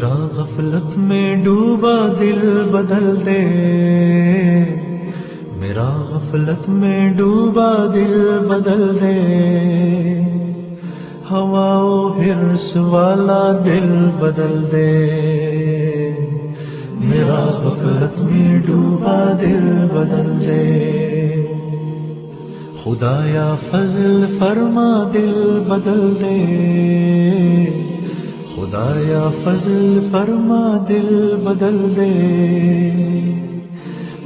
میرا غفلت میں ڈوبا دل بدل دے، میرا غفلت میں ڈوبا دل بدل دے، ہوا و حرص والا دل بدل دے، میرا غفلت میں ڈوبا دل بدل دے، خدایا فضل فرما دل بدل دے، خدایا فضل فرما دل بدل دے،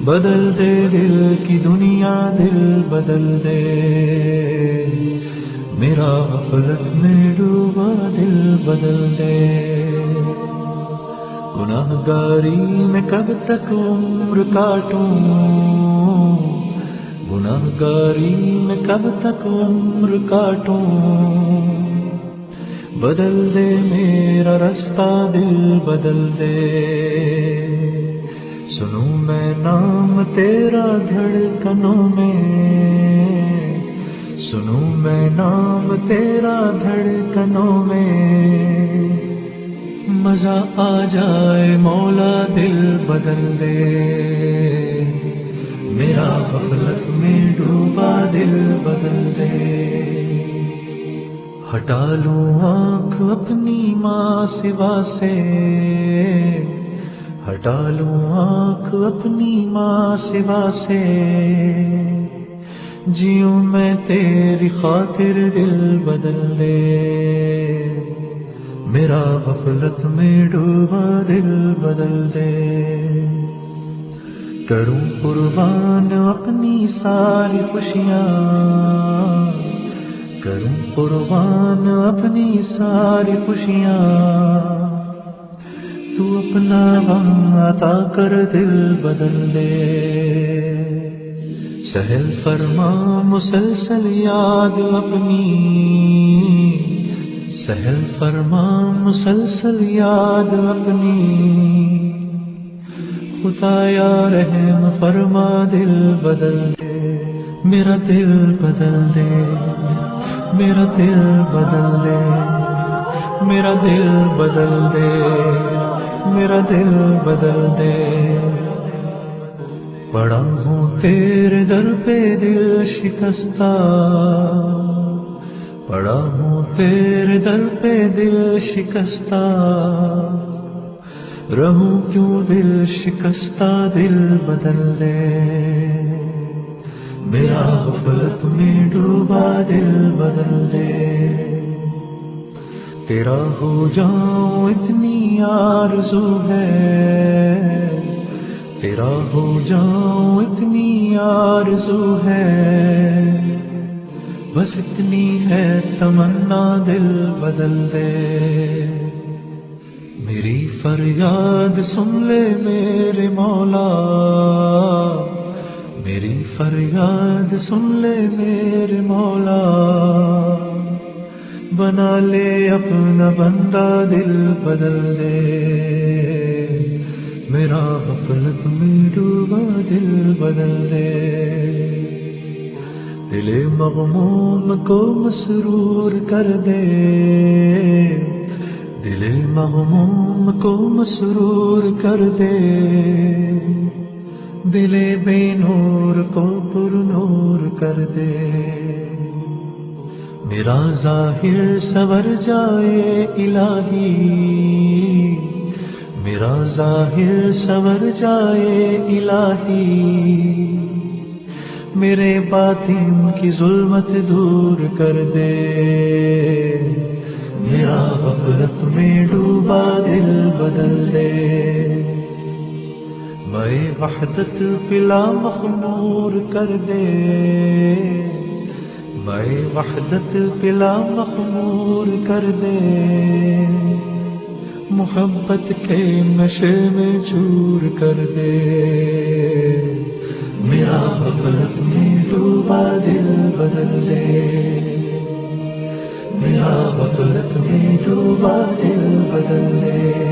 بدل دے دل کی دنیا دل بدل دے، میرا غفلت میں ڈوبا دل بدل دے، گناہ گاری میں کب تک عمر کاٹوں، گناہ گاری میں کب تک عمر کاٹوں، بدل دے میرا رستہ دل بدل دے، سنوں میں نام تیرا دھڑکنوں میں، سنوں میں نام تیرا دھڑکنوں میں، مزہ آ جائے مولا دل بدل دے، میرا غفلت میں ڈوبا دل بدل دے، ہٹا لوں آنکھ اپنی ماں سوا سے، ہٹا لوں آنکھ اپنی ماں سوا سے، جیوں میں تیری خاطر دل بدل دے، میرا غفلت میں ڈوبا دل بدل دے، کروں قربان اپنی ساری خوشیاں، کروں قربان اپنی ساری خوشیاں، تو اپنا غم عطا کر دل بدل دے، سہل فرما مسلسل یاد اپنی، سہل فرما مسلسل یاد اپنی، خدایا رحم فرما دل بدل دے، میرا دل بدل دے، میرا دل بدل دے، میرا دل بدل دے، میرا دل بدل دے، پڑا ہوں تیرے در پہ دل شکستہ، پڑا ہوں تیرے در پہ دل شکستہ، رہوں کیوں دل شکستہ دل بدل دے، میرا غفلت میں ڈوبا دل بدل دے، تیرا ہو جاؤں اتنی آرزو ہے، تیرا ہو جاؤں اتنی آرزو ہے، بس اتنی ہے تمنا دل بدل دے، میری فریاد سن لے میرے مولا، میری فریاد سن لے میرے مولا، بنا لے اپنا بندہ دل بدل دے، میرا غفلت میں ڈوبا دل بدل دے، دل مغموم کو مسرور کر دے، دل مغموم کو مسرور کر دے، دل بے نور کو پر نور کر دے، میرا ظاہر سور جائے الہی، میرا ظاہر سور جائے الہی، میرے باطن کی ظلمت دور کر دے، میرا غفلت میں ڈوبا دل بدل دے، میں وحدت پلا مخمور کر دے، میں وحدت پلا مخمور کر دے، محبت کے نشے میں چور کر دے، میرا غفلت میں ڈوبا دل بدل دے، میرا غفلت میں ڈوبا دل بدل دے۔